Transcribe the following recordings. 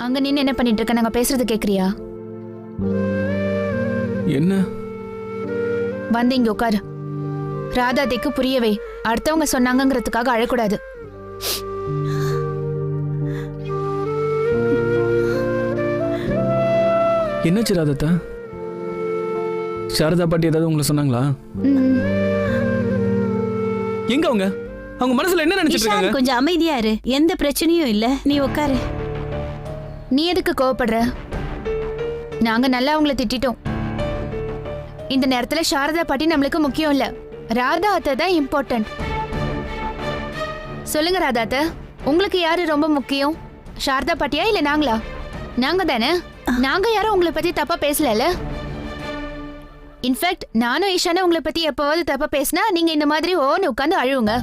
அங்க நின்னு என்ன பண்ணிட்டு இருக்க? நாங்க பேசுறது கேக்குறியா? என்ன? வந்து இங்க உட்காரு. ராதாதிக்கு புரியவே. அடுத்தவங்க சொன்னாங்கங்கிறதுக்காக அழக்கூடாது. என்னாச்சு ராதா? சாரதா பாட்டி ஏதாவது உங்களை சொன்னாங்களா? எங்க அவங்க? அவங்க மனசுல என்ன நினைச்சிட்டு இருக்காங்க? கொஞ்சம் அமைதியா இரு. எந்த பிரச்சனையும் இல்ல. நீ உட்காரு. நீ எதுக்கு கோவப்படுற? நாங்க நல்லா அவங்கள திட்டிட்டோம். இந்த நேரத்துல சாரதா பாட்டி நம்மளுக்கு முக்கியம் இல்ல. ராதா அத்தை தான் இம்பார்ட்டன்ட். சொல்லுங்க ராதா அத்தை, உங்களுக்கு யாரு ரொம்ப முக்கியம்? சாரதா பாட்டியா இல்ல நாங்களா? நாங்க தானே. நாங்க யாரும் உங்களை பத்தி தப்பா பேசல. இன்ஃபேக்ட் நானும் ஈஷானும் உங்களை பத்தி எப்பவாவது தப்பா பேசினா நீங்க இந்த மாதிரி ஓன்னு உட்காந்து அழுவுங்க.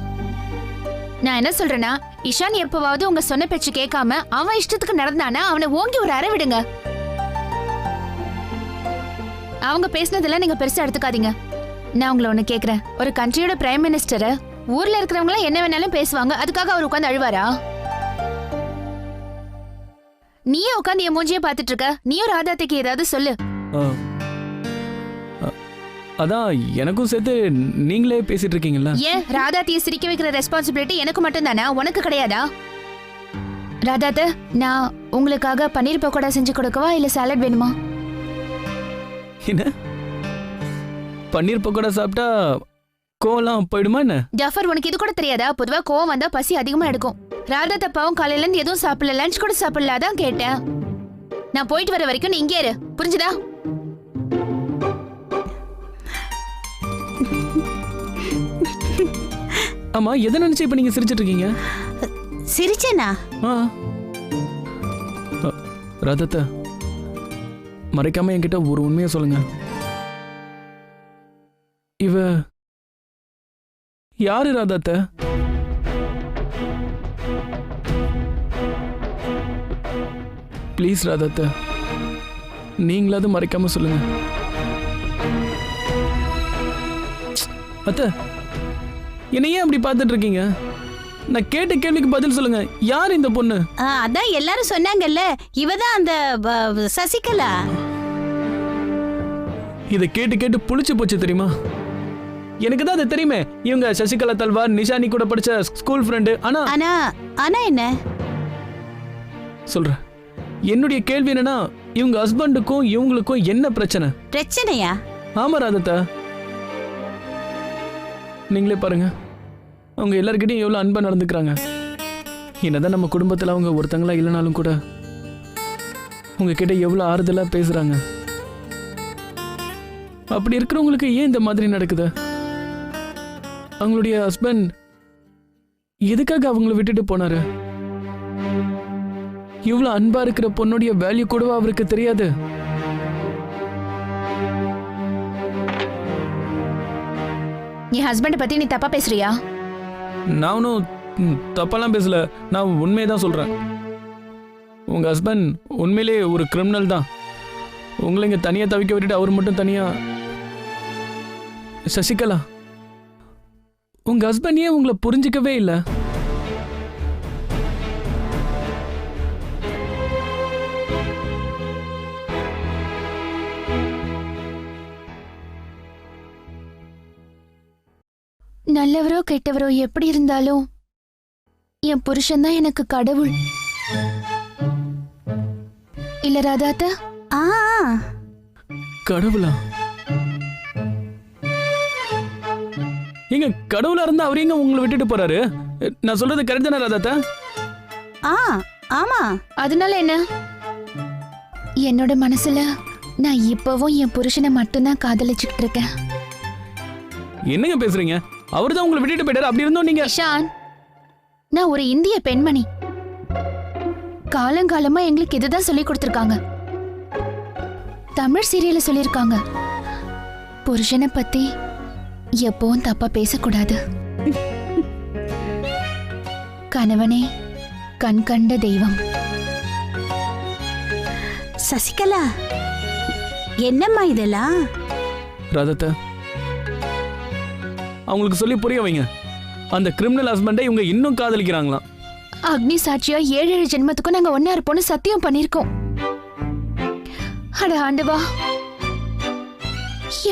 நான் என்ன சொல்றேன்னா, ஈஷான் எப்பவாவது உங்க சொன்ன பேச்சு கேட்காம அவன் இஷ்டத்துக்கு நடந்தானா அவனை ஓங்கி ஒரு அறை விடுங்க. அவங்க பேசினதெல்லாம் நீங்க பெருசா எடுத்துக்காதீங்க. நான் உங்களை ஒண்ணு கேக்குறேன். ஒரு கண்ட்ரியோட பிரைம் மினிஸ்டர் ஊர்ல இருக்கிறவங்க என்ன வேணாலும் பேசுவாங்க, அதுக்காக அவர் உட்காந்து அழுவாரா? நீயே உட்காந்து என் மூஞ்சியே பாத்துட்டு இருக்க. நீயும் ராதாத்துக்கு ஏதாவது சொல்லு. அதான் எனக்கும் சேர்த்து நீங்களே பேசிட்டு இருக்கீங்களா? ஏன் ராதாத்தியை சிரிக்க வைக்கிற ரெஸ்பான்சிபிலிட்டி எனக்கு மட்டும் தானே, உனக்கு கிடையாதா? ராதாத்த, நான் உங்களுக்காக பன்னீர் பக்கோடா செஞ்சு கொடுக்கவா இல்ல சாலட் வேணுமா? என்ன? பன்னீர் பக்கோடா சாப்பிட்டா கோவம் போயிடுமா என்ன? ஜாஃபர், உனக்கு இது கூட தெரியாதா? பொதுவா கோவம் வந்தா பசி அதிகமா எடுக்கும். ராதா தப்பாவும் காலையில இருந்து எதுவும் சாப்பிடல, லஞ்ச் கூட சாப்பிடல. அதான் கேட்டேன். நான் போயிட்டு வர வரைக்கும் நீ இங்கே இரு, புரிஞ்சுதா? ஆமா, எதை நினைச்சு இப்ப நீங்க சிரிச்சிட்டு இருக்கீங்க? சிரிச்சேனா? ராதா, மறைக்காம என்கிட்ட ஒரு உண்மையை சொல்லுங்க. இவ யாரு ராதா? ப்ளீஸ் ராதா, நீங்களாவது மறைக்காம சொல்லுங்க. அத்த, என்ன ஏன் அப்படி பார்த்துட்டு இருக்கீங்க? நான் கேட்ட கேள்விக்கு பதில் சொல்லுங்க. யார் இந்த பொண்ணு? அதான் எல்லாரும் சொன்னாங்கல்ல, இவதான் அந்த சசிகலா. இதை கேட்டு கேட்டு புளிச்சு போச்சு தெரியுமா? எனக்கு தான் அது தெரியுமே. இவங்க சசிகலா தல்வார், நிஷானி கூட படிச்ச ஸ்கூல் ஃப்ரெண்டு. ஆனா ஆனா ஆனா என்ன சொல்ற? என்னுடைய கேள்வி என்னன்னா, இவங்க ஹஸ்பண்டுக்கும் இவங்களுக்கும் என்ன பிரச்சனை? பிரச்சனையா? ஆமா ராதா, நீங்களே பாருங்க. அவங்க எல்லார்கிட்டையும் எவ்வளவு அன்பா நடந்துக்கிறாங்க. என்னதான் நம்ம குடும்பத்துல அவங்க ஒருத்தங்களா இல்லைனாலும் கூட உங்ககிட்ட எவ்வளவு ஆறுதலா பேசுறாங்க. அப்படி இருக்கிறவங்களுக்கு ஏன் இந்த மாதிரி நடக்குது? அவங்களுடைய ஹஸ்பண்ட் எதுக்காக அவங்கள விட்டுட்டு போனாரு? இவ்வளவு அன்பா இருக்கிற பொண்ணுடைய வேல்யூ கூடவா அவருக்கு தெரியாது? நீ ஹஸ்பண்ட் பத்தி நீ தப்பா பேசுறியா? நானும் தப்பெல்லாம் பேசல. நான் உண்மையதான் சொல்றேன். உங்க ஹஸ்பண்ட் உண்மையிலே ஒரு கிரிமினல் தான். உங்களை இங்க தனியா தவிக்க விட்டுட்டு அவர் மட்டும் தனியா. சசிகலா, உங்க ஹஸ்பண்ட் ஏன் உங்களை புரிஞ்சிக்கவே இல்லை? நல்லவரோ கெட்டவரோ எப்படி இருந்தாலும் என் புருஷன் தான் எனக்கு கடவுள். இல்ல ராதாத்த? கடவுளா? எங்க கடவுளா இருந்தா அவர் எங்க உங்களை விட்டுட்டு போறாரு? நான் சொல்றது கரெக்ட் தானே ராதாத்த? ஆமா. அதனால என்ன? என்னோட மனசுல நான் இப்பவும் என் புருஷனை மட்டும்தான் காதலிச்சுக்கிட்டு இருக்கேன். என்னங்க பேசுறீங்க? அவர்தான் உங்களை விட்டுட்டு போயிட்டாரு. அப்படி இருந்தோம் நீங்க. ஷான், நான் ஒரு இந்திய பெண்மணி. காலங்காலமா எங்களுக்கு இதுதான் சொல்லி கொடுத்திருக்காங்க. தமிழ் சீரியல்ல சொல்லிருக்காங்க, புருஷனை பத்தி எப்பவும் தப்பா பேசக்கூடாது. கணவனே கண் கண்ட தெய்வம். சசிகலா, என்னம்மா இதெல்லாம்? ராதா, அவங்களுக்கு சொல்லி புரிய வைங்க. அந்த கிரிமினல் ஹஸ்பண்டை இவங்க இன்னும் காதலிக்கிறாங்களாம். அக்னி சாட்சியா 7 ஜென்மத்துக்கும் நாங்க ஒன்னா இருப்போம்னு சத்தியம் பண்ணிருக்கோம். அட ஆண்டவா,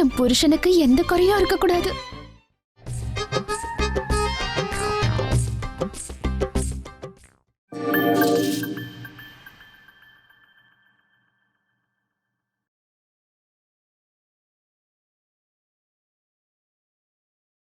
என் புருஷனுக்கு எந்த குறையும் இருக்க கூடாது.